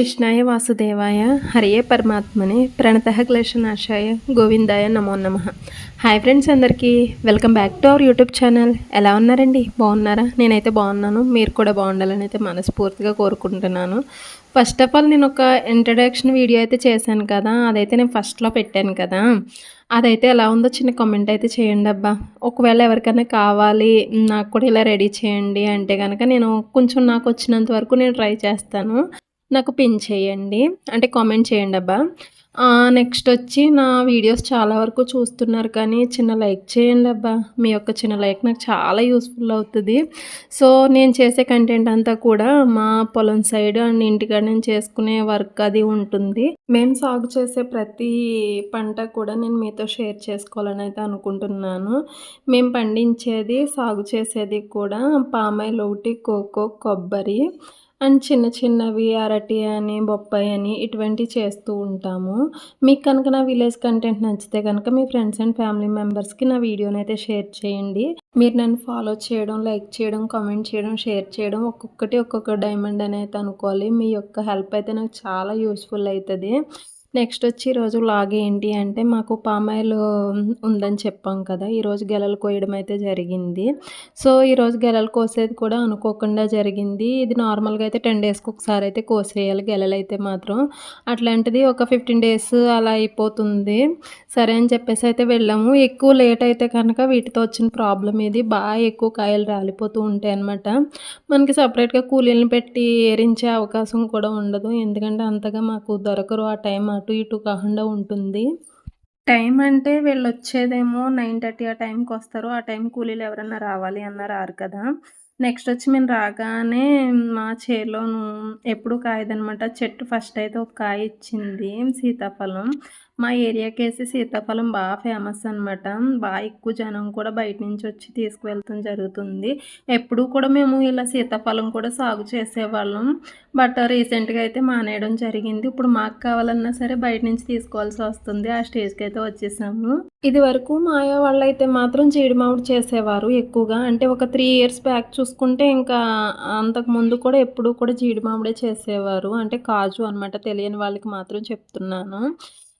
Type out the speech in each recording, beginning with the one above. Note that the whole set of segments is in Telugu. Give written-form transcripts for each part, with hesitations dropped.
కృష్ణాయ వాసుదేవాయ హరియే పరమాత్మనే ప్రణతః క్లేశనాశాయ గోవిందాయ నమో నమః. హాయ్ ఫ్రెండ్స్, అందరికీ welcome back to our YouTube channel. ఎలా ఉన్నారండి? బాగున్నారా? నేనైతే బాగున్నాను. మీరు కూడా బాగుండాలని అయితే మనస్ఫూర్తిగా కోరుకుంటున్నాను. ఫస్ట్ ఆఫ్ ఆల్ నేను ఒక ఇంట్రడక్షన్ వీడియో అయితే చేశాను కదా, అదైతే నేను ఫస్ట్లో పెట్టాను కదా, అదైతే ఎలా ఉందో చిన్న కామెంట్ అయితే చేయండి అబ్బా. ఒకవేళ ఎవరికైనా కావాలి నాకు కూడా ఇలా రెడీ చేయండి అంటే కనుక నేను కొంచెం నాకు వచ్చినంత వరకు నేను ట్రై చేస్తాను. నాకు పిన్ చేయండి, అంటే కామెంట్ చేయండి అబ్బా. నెక్స్ట్ వచ్చి నా వీడియోస్ చాలా వరకు చూస్తున్నారు కానీ చిన్న లైక్ చేయండి అబ్బా. మీ యొక్క చిన్న లైక్ నాకు చాలా యూస్ఫుల్ అవుతుంది. సో నేను చేసే కంటెంట్ అంతా కూడా మా పొలం సైడ్ అండ్ ఇంటికాడ నేను చేసుకునే వర్క్ అది ఉంటుంది. మేము సాగు చేసే ప్రతి పంట కూడా నేను మీతో షేర్ చేసుకోవాలని అయితే అనుకుంటున్నాను. మేము పండించేది సాగు చేసేది కూడా పామాయిల్ ఒకటి, కోకో, కొబ్బరి అండ్ చిన్న చిన్నవి అరటి అని, బొప్పాయి అని ఇటువంటివి చేస్తూ ఉంటాము. మీకు కనుక నా విలేజ్ కంటెంట్ నచ్చితే కనుక మీ ఫ్రెండ్స్ అండ్ ఫ్యామిలీ మెంబర్స్కి నా వీడియోని అయితే షేర్ చేయండి. మీరు నన్ను ఫాలో చేయడం, లైక్ చేయడం, కామెంట్ చేయడం, షేర్ చేయడం ఒక్కొక్కటి ఒక్కొక్క డైమండ్ అని అయితే అనుకోవాలి. మీ యొక్క హెల్ప్ అయితే నాకు చాలా యూస్ఫుల్ అవుతుంది. నెక్స్ట్ వచ్చి ఈరోజు వ్లాగ్ ఏంటి అంటే, మాకు పామాయిల్ ఉందని చెప్పాం కదా, ఈరోజు గెలలు కోయడం అయితే జరిగింది. సో ఈరోజు గెలలు కోసేది కూడా అనుకోకుండా జరిగింది. ఇది నార్మల్గా అయితే 10 డేస్కి ఒకసారి అయితే కోసేయాలి గెలలు అయితే మాత్రం. అట్లాంటిది ఒక 15 డేస్ అలా అయిపోతుంది. సరే అని చెప్పేసి అయితే వెళ్ళాము. ఎక్కువ లేట్ అయితే కనుక వీటితో వచ్చిన ప్రాబ్లం ఇది, బాగా ఎక్కువ కాయలు రాలిపోతూ ఉంటాయి అన్నమాట. మనకి సపరేట్గా కూలీలను పెట్టి ఏరించే అవకాశం కూడా ఉండదు, ఎందుకంటే అంతగా మాకు దొరకరు. ఆ టైం అటు ఇటు కాకుండా ఉంటుంది. టైం అంటే వీళ్ళు వచ్చేదేమో 9:30 ఆ టైంకి వస్తారు. ఆ టైం కూలీలు ఎవరన్నా రావాలి అన్న రారు కదా. నెక్స్ట్ వచ్చి మేము రాగానే మా చేలోను ఎప్పుడు కాయదనమాట. చెట్టు ఫస్ట్ అయితే ఒక కాయ ఇచ్చింది సీతాఫలం. మా ఏరియాకేసి సీతాఫలం బాగా ఫేమస్ అనమాట. బాగా ఎక్కువ జనం కూడా బయట నుంచి వచ్చి తీసుకువెళ్తాం జరుగుతుంది. ఎప్పుడూ కూడా మేము ఇలా సీతాఫలం కూడా సాగు చేసేవాళ్ళం. బట్ రీసెంట్గా అయితే మానేయడం జరిగింది. ఇప్పుడు మాకు కావాలన్నా సరే బయట నుంచి తీసుకోవాల్సి వస్తుంది. ఆ స్టేజ్కి అయితే వచ్చేసాము. ఇది వరకు మాయా వాళ్ళు అయితే మాత్రం జీడి మామిడి చేసేవారు ఎక్కువగా. అంటే ఒక 3 ఇయర్స్ బ్యాక్ చూసుకుంటే ఇంకా అంతకుముందు కూడా ఎప్పుడూ కూడా జీడి మామిడే చేసేవారు. అంటే కాజు అనమాట, తెలియని వాళ్ళకి మాత్రం చెప్తున్నాను.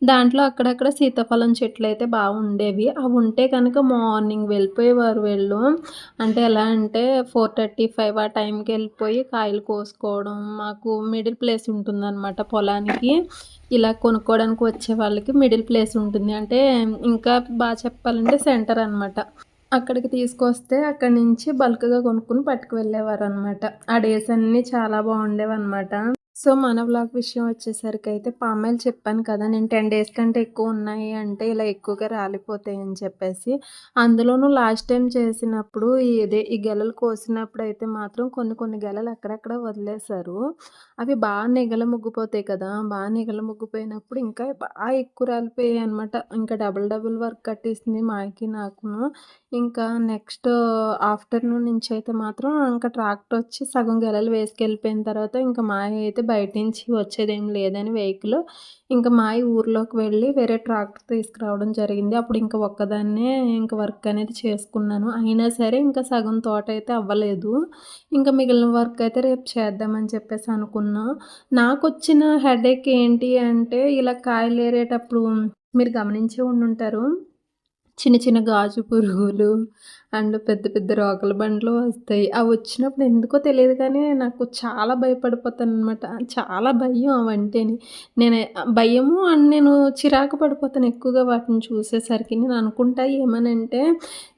దాంట్లో అక్కడక్కడ సీతాఫలం చెట్లు అయితే బాగుండేవి. అవి ఉంటే కనుక మార్నింగ్ వెళ్ళిపోయేవారు వీళ్ళు. అంటే ఎలా అంటే 4:35 ఆ టైంకి వెళ్ళిపోయి కాయలు కోసుకోవడం. మాకు మిడిల్ ప్లేస్ ఉంటుందన్నమాట పొలానికి. ఇలా కొనుక్కోవడానికి వచ్చే వాళ్ళకి మిడిల్ ప్లేస్ ఉంటుంది. అంటే ఇంకా బాగా చెప్పాలంటే సెంటర్ అనమాట. అక్కడికి తీసుకొస్తే అక్కడి నుంచి బల్క్గా కొనుక్కుని పట్టుకు వెళ్ళేవారు అనమాట. ఆ డేస్ అన్నీ చాలా బాగుండేవన్నమాట. సో మన వ్లాగ్ విషయం వచ్చేసరికి అయితే పామాయిల్ చెప్పాను కదా, నేను 10 డేస్ కంటే ఎక్కువ ఉన్నాయి అంటే ఇలా ఎక్కువగా రాలిపోతాయి అని చెప్పేసి. అందులోనూ లాస్ట్ టైం చేసినప్పుడు ఈ గెలలు కోసినప్పుడు అయితే మాత్రం కొన్ని గెలలు అక్కడక్కడ వదిలేశారు. అవి బాగా నిగల ముగ్గిపోతాయి కదా, బాగా నిగల ముగ్గిపోయినప్పుడు ఇంకా బాగా ఎక్కువ రాలిపోయాయి అనమాట. ఇంకా డబుల్ వర్క్ కట్టేసింది మాకి నాకును. ఇంకా నెక్స్ట్ ఆఫ్టర్నూన్ నుంచి అయితే మాత్రం ఇంకా ట్రాక్టర్ వచ్చి సగం గెలలు వేసుకెళ్ళిపోయిన తర్వాత ఇంకా మాయ అయితే బయట నుంచి వచ్చేదేం లేదని వెహికల్ ఇంకా మాయ ఊర్లోకి వెళ్ళి వేరే ట్రాక్టర్ తీసుకురావడం జరిగింది. అప్పుడు ఇంకా ఒక్కదాన్నే ఇంకా వర్క్ అనేది చేసుకున్నాను. అయినా సరే ఇంకా సగం తోట అయితే అవ్వలేదు. ఇంకా మిగిలిన వర్క్ అయితే రేపు చేద్దామని చెప్పేసి అనుకున్నా. నాకు వచ్చిన హెడేక్ ఏంటి అంటే, ఇలా కాయలు ఏరేటప్పుడు మీరు గమనించే ఉండుంటారు, చిన్న చిన్న గాజు పురుగులు అండ్ పెద్ద పెద్ద రోకల బండ్లు వస్తాయి. అవి వచ్చినప్పుడు ఎందుకో తెలియదు కానీ నాకు చాలా భయపడిపోతాను అనమాట. చాలా భయం అవంటేని. నేను భయము అండ్ నేను చిరాకు పడిపోతాను ఎక్కువగా వాటిని చూసేసరికి. నేను అనుకుంటా ఏమనంటే,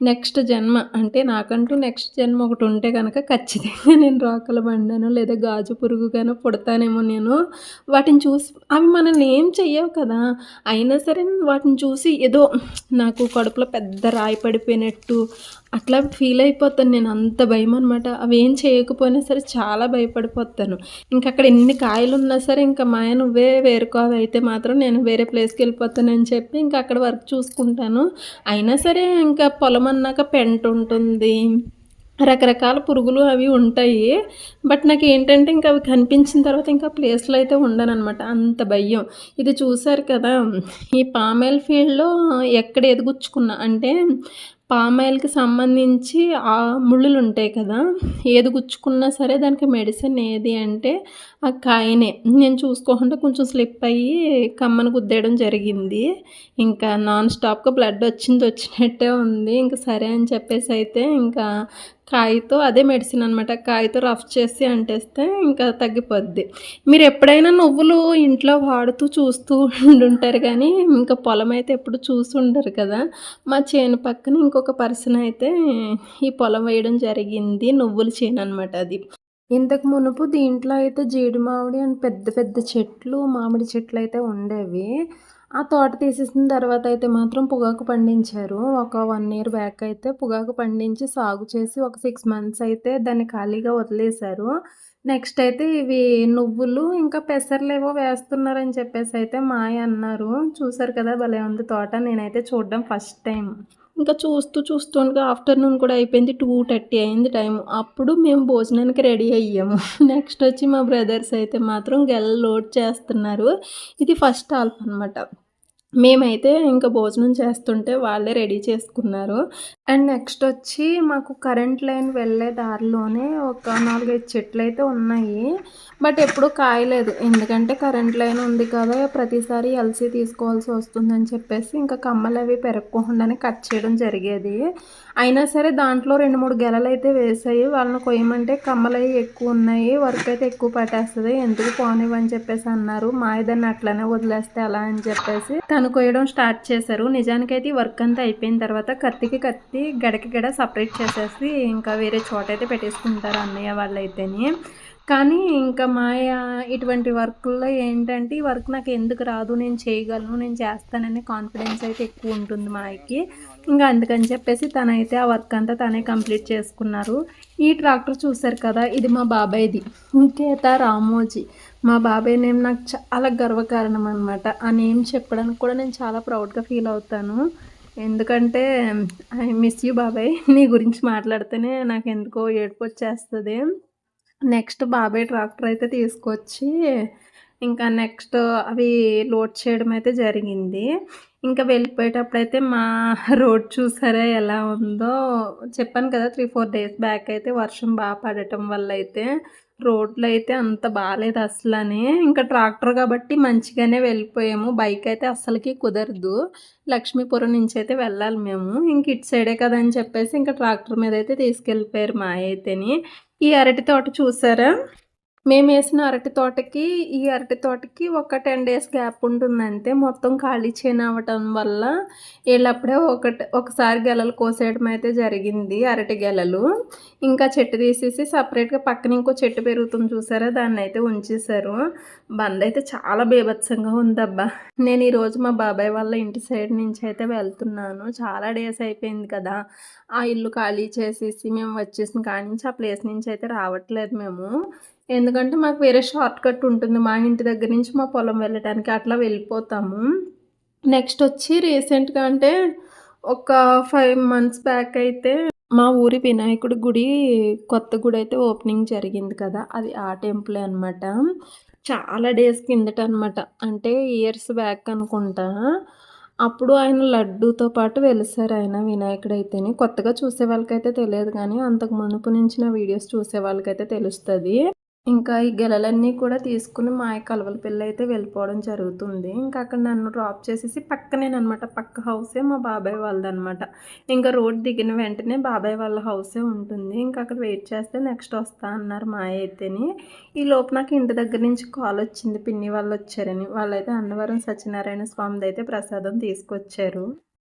నెక్స్ట్ జన్మ అంటే నాకంటూ నెక్స్ట్ జన్మ ఒకటి ఉంటే కనుక ఖచ్చితంగా నేను రోకల బండను లేదా గాజు పురుగుగానో పుడతానేమో నేను. వాటిని చూసి అవి మనల్ని ఏం చెయ్యవు కదా, అయినా సరే వాటిని చూసి ఏదో నాకు కడుపులో పెద్ద రాయి పడిపోయినట్టు అట్లా ఫీల్ అయిపోతాను నేను. అంత భయం అనమాట. అవి ఏం చేయకపోయినా సరే చాలా భయపడిపోతాను. ఇంక అక్కడ ఎన్ని కాయలు ఉన్నా సరే ఇంకా మాయ నువ్వే వేరుకో, అవి అయితే మాత్రం నేను వేరే ప్లేస్కి వెళ్ళిపోతానని చెప్పి ఇంకా అక్కడ వర్క్ చూసుకుంటాను. అయినా సరే ఇంకా పొలం అన్నాక పెంట ఉంటుంది, రకరకాల పురుగులు అవి ఉంటాయి. బట్ నాకు ఏంటంటే ఇంకా అవి కనిపించిన తర్వాత ఇంకా ప్లేస్లో అయితే ఉండనన్నమాట, అంత భయం. ఇది చూసారు కదా, ఈ పామాయిల్ ఫీల్డ్లో ఎక్కడ ఎదుగుచ్చుకున్నా అంటే పామాయిల్కి సంబంధించి ఆ ముళ్ళులు ఉంటాయి కదా, ఏది గుచ్చుకున్నా సరే దానికి మెడిసిన్ ఏది అంటే ఆ కాయనే. నేను చూసుకోకుండా కొంచెం స్లిప్ అయ్యి కమ్మన గుద్దేయడం జరిగింది. ఇంకా నాన్ స్టాప్‌గా బ్లడ్ వచ్చినట్టే ఉంది. ఇంక సరే అని చెప్పేసయితే ఇంకా కాయతో అదే మెడిసిన్ అనమాట. కాయతో రఫ్ చేసి అంటేస్తే ఇంకా తగ్గిపోద్ది. మీరెప్పుడైనా నువ్వులు ఇంట్లో వాడుతూ చూస్తూ ఉండుంటారు గానీ, ఇంకా పొలమైతే ఎప్పుడు చూసుండరు కదా! మా చేను పక్కన ఇంకొక పర్సన్ అయితే ఈ పొలం వేయడం జరిగింది. నువ్వుల చేననమాట అది. ఇంతకు మునుపు దీంట్లో అయితే జీడి మామిడి అని పెద్ద పెద్ద చెట్లు, మామిడి చెట్లయితే ఉండేవి. ఆ తోట తీసేసిన తర్వాత అయితే మాత్రం పొగాకు పండించారు. ఒక 1 ఇయర్ బ్యాక్ అయితే పొగాకు పండించి సాగు చేసి ఒక 6 మంత్స్ అయితే దాన్ని ఖాళీగా వదిలేశారు. నెక్స్ట్ అయితే ఇవి నువ్వులు ఇంకా పెసర్లేవో వేస్తున్నారని చెప్పేసయితే మా ఆయన అన్నారు. చూసారు కదా! భలే ఉంది తోట. నేనైతే చూడడం ఫస్ట్ టైమ్. ఇంకా చూస్తుండగా ఆఫ్టర్‌నూన్ కూడా అయిపోయింది. 2:30 అయింది టైము. అప్పుడు మేము భోజనానికి రెడీ అయ్యాము. నెక్స్ట్ వచ్చి మా బ్రదర్స్ అయితే మాత్రం గెలలు లోడ్ చేస్తున్నారు. ఇది ఫస్ట్ హాల్ఫ్ అనమాట. మేమైతే ఇంక భోజనం చేస్తుంటే వాళ్ళే రెడీ చేసుకున్నారు. అండ్ నెక్స్ట్ వచ్చి మాకు కరెంట్ లైన్ వెళ్ళే దారిలోనే ఒక 4, 5 చెట్లయితే ఉన్నాయి. బట్ ఎప్పుడు కాయలేదు. ఎందుకంటే కరెంట్ లైన్ ఉంది కదా! ప్రతిసారి ఎల్సీ తీసుకోవాల్సి వస్తుందని చెప్పేసి ఇంకా కమ్మలవి పెరగకుండానే కట్ చేయడం జరిగేది. అయినా సరే దాంట్లో 2, 3 గెలలైతే వేశాయి. వాళ్ళని కొయ్యమంటే కమ్మలయి ఎక్కువున్నాయి. వర్క్ అయితే ఎక్కువ పట్టేస్తది. ఎందుకు పోనివ్వని చెప్పేసి అన్నారు. మాయి అట్లనే వదిలేస్తే ఎలా అని చెప్పేసి తను కొయ్యడం స్టార్ట్ చేశారు. నిజానికైతే ఈ వర్క్ అంతా అయిపోయిన తర్వాత కత్తికి కత్తి, గడకి గడ సెపరేట్ చేసేసి ఇంకా వేరే చోటైతే పెట్టేసుకుంటారు అన్నయ్య వాళ్ళైతేని. కానీ ఇంకా మాయ ఇటువంటి వర్కుల్లో ఏంటంటే, ఈ వర్క్ నాకు ఎందుకు రాదు, నేను చేయగలను, నేను చేస్తాననే కాన్ఫిడెన్స్ అయితే ఎక్కువ ఉంటుంది మాయకి. ఇంకా అందుకని చెప్పేసి తనైతే ఆ వర్క్ అంతా తనే కంప్లీట్ చేసుకున్నారు. ఈ ట్రాక్టర్ చూసారు కదా! ఇది మా బాబాయ్‌ది. ఇంకేత రామోజీ. మా బాబాయ్ నేమ్ నాకు చాలా గర్వకారణం అనమాట. ఆ నేమ్ చెప్పడానికి కూడా నేను చాలా ప్రౌడ్‌గా ఫీల్ అవుతాను. ఎందుకంటే ఐ మిస్ యూ బాబాయ్. నీ గురించి మాట్లాడితేనే నాకెందుకో ఏడుపొచ్చేస్తది. నెక్స్ట్ బాబాయ్ ట్రాక్టర్ అయితే తీసుకొచ్చి ఇంకా నెక్స్ట్ అవి లోడ్ చేయడం అయితే జరిగింది. ఇంకా వెళ్ళిపోయేటప్పుడైతే మా రోడ్ చూసారా ఎలా ఉందో! చెప్పాను కదా! 3, 4 డేస్ బ్యాక్ అయితే వర్షం పడటం వల్ల అయితే రోడ్లు అయితే అంత బాలేదు అసలని. ఇంకా ట్రాక్టర్ కాబట్టి మంచిగానే వెళ్ళిపోయాము. బైక్ అయితే అస్సలకి కుదరదు. లక్ష్మీపురం నుంచి అయితే వెళ్ళాలి మేము. ఇంక ఇటు సైడే కదా అని చెప్పేసి ఇంకా ట్రాక్టర్ మీద అయితే తీసుకెళ్ళిపోయారు మా అయితేని. ఈ అరటి తోట చూసారా? మేమేసిన అరటి తోటకి, ఈ అరటి తోటకి ఒక 10 డేస్ గ్యాప్ ఉంటుందంతే. మొత్తం ఖాళీ చేనవ్వటం వల్ల ఈళ్ళప్పుడే ఒకసారి గెలలు కోసేయడం అయితే జరిగింది. అరటి గెలలు. ఇంకా చెట్టు తీసేసి సెపరేట్‌గా పక్కన ఇంకో చెట్టు పెరుగుతుంది చూసారా? దాన్నయితే ఉంచేశారు. బందయితే చాలా బీభత్సంగా ఉందబ్బా! నేను ఈరోజు మా బాబాయ్ వాళ్ళ ఇంటి సైడ్ నుంచి అయితే వెళ్తున్నాను. చాలా డేస్ అయిపోయింది కదా! ఆ ఇల్లు ఖాళీ చేసేసి మేము వచ్చేసిన కాడి నుంచి ఆ ప్లేస్ నుంచి అయితే రావట్లేదు మేము. ఎందుకంటే మాకు వేరే షార్ట్ కట్ ఉంటుంది. మా ఇంటి దగ్గర నుంచి మా పొలం వెళ్ళటానికి అట్లా వెళ్ళిపోతాము. నెక్స్ట్ వచ్చి రీసెంట్‌గా అంటే ఒక 5 మంత్స్ బ్యాక్ అయితే మా ఊరి వినాయకుడి గుడి కొత్త గుడైతే ఓపెనింగ్ జరిగింది కదా! అది ఆ టెంపులే అనమాట. చాలా డేస్ కిందట అనమాట. అంటే ఇయర్స్ బ్యాక్ అనుకుంటా. అప్పుడు ఆయన లడ్డూతో పాటు వెలిసారాయన వినాయకుడైతేని. కొత్తగా చూసే వాళ్ళకైతే తెలియదు గానీ, అంతకు మునుపు నుంచి నా వీడియోస్ చూసే వాళ్ళకైతే తెలుస్తది. ఇంకా ఈ గెలలన్నీ కూడా తీసుకొని మా కలవలపిల్లయితే వెళ్ళిపోవడం జరుగుతుంది. ఇంకా అక్కడ నన్ను డ్రాప్ చేసేసి పక్కనేననమాట. పక్క హౌసే మా బాబాయ్ వాళ్ళదనమాట. ఇంకా రోడ్ దిగిన వెంటనే బాబాయ్ వాళ్ళ హౌసే ఉంటుంది. ఇంకా అక్కడ వెయిట్ చేస్తే నెక్స్ట్ వస్తా అన్నారు మా అయితేని. ఈలోపు నాకు ఇంటి దగ్గర నుంచి కాల్ వచ్చింది. పిన్ని వాళ్ళు వచ్చారని. వాళ్ళైతే అన్నవరం సత్యనారాయణ స్వామిదైతే ప్రసాదం తీసుకొచ్చారు.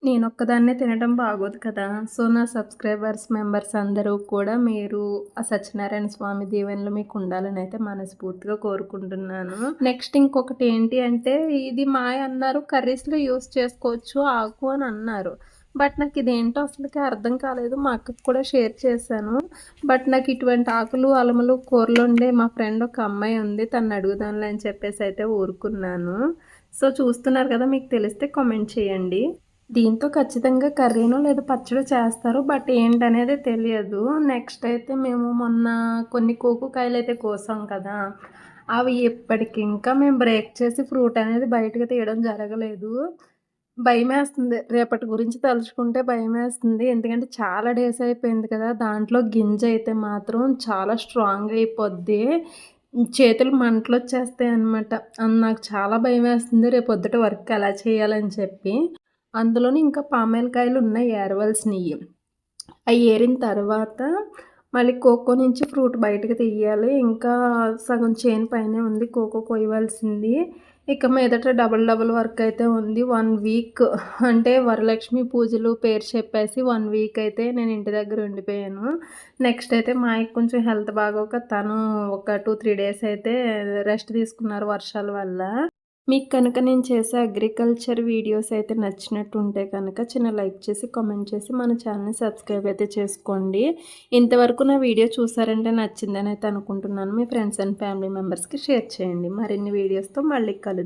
నేనొక్కదాన్నే తినడం బాగోదు కదా! సో, నా సబ్స్క్రైబర్స్, మెంబర్స్ అందరూ కూడా మీరు ఆ సత్యనారాయణ స్వామి దీవెనలు మీకు ఉండాలనైతే మనస్ఫూర్తిగా కోరుకుంటున్నాను. నెక్స్ట్ ఇంకొకటి ఏంటి అంటే, ఇది మాయ అన్నారు కర్రీస్‌లో యూజ్ చేసుకోవచ్చు ఆకు అని అన్నారు. బట్ నాకు ఇదేంటో అసలకి అర్థం కాలేదు. మా అక్కకి కూడా షేర్ చేశాను. బట్ నాకు ఇటువంటి ఆకులు, అలములు కూరలొండే మా ఫ్రెండ్ ఒక అమ్మాయి ఉంది. తనని అడుగుదాంలే అని చెప్పేసి అయితే ఊరుకున్నాను. సో, చూస్తున్నారు కదా! మీకు తెలిస్తే కామెంట్ చేయండి. దీంతో ఖచ్చితంగా కర్రీనో లేదా పచ్చడో చేస్తారు. బట్ ఏంటనేది తెలియదు. నెక్స్ట్ అయితే మేము మొన్న కొన్ని కోకుకాయలైతే కోసాం కదా! అవి ఇప్పటికింకా మేము బ్రేక్ చేసి ఫ్రూట్ అనేది బయటకి తీయడం జరగలేదు. భయమేస్తుంది. రేపటి గురించి తలుచుకుంటే భయమేస్తుంది. ఎందుకంటే చాలా డేస్ అయిపోయింది కదా! దాంట్లో గింజ అయితే మాత్రం చాలా స్ట్రాంగ్ అయిపోద్ది. చేతులు మంటలొచ్చేస్తాయన్నమాట. నాకు చాలా భయమేస్తుంది రేపొద్దుట వర్క్ ఎలా చేయాలని చెప్పి. అందులోని ఇంకా పామాయిల్ కాయలున్నాయి ఏరవలసినియి. అయి ఏరిన తర్వాత మళ్ళీ కోకో నుంచి ఫ్రూట్ బయటకి తీయాలి. ఇంకా సగం చేను పైనే ఉంది కోకో కొయ్యవలసింది. ఇక మీదట డబుల్ డబుల్ వర్క్ అయితే ఉంది. 1 వీక్ అంటే వరలక్ష్మి పూజలు పేరు చెప్పేసి 1 వీక్ అయితే నేను ఇంటి దగ్గర ఉండిపోయాను. నెక్స్ట్ అయితే మా ఆయనకి కొంచెం హెల్త్ బాగోక తను ఒక 2, 3 డేస్ అయితే రెస్ట్ తీసుకున్నారు వర్షాల వల్ల. మీకు కనుక నేను చేసే అగ్రికల్చర్ వీడియోస్ అయితే నచ్చినట్టుంటే కనుక చిన్న లైక్ చేసి, కామెంట్ చేసి మన ఛానల్‌ని సబ్స్క్రైబ్ అయితే చేసుకోండి. ఇంతవరకు నా వీడియో చూసారంటే నచ్చిందని అయితే అనుకుంటున్నాను. మీ ఫ్రెండ్స్ అండ్ ఫ్యామిలీ మెంబర్స్‌కి షేర్ చేయండి. మరిన్ని వీడియోస్‌తో మళ్ళీ కలుద్దాం.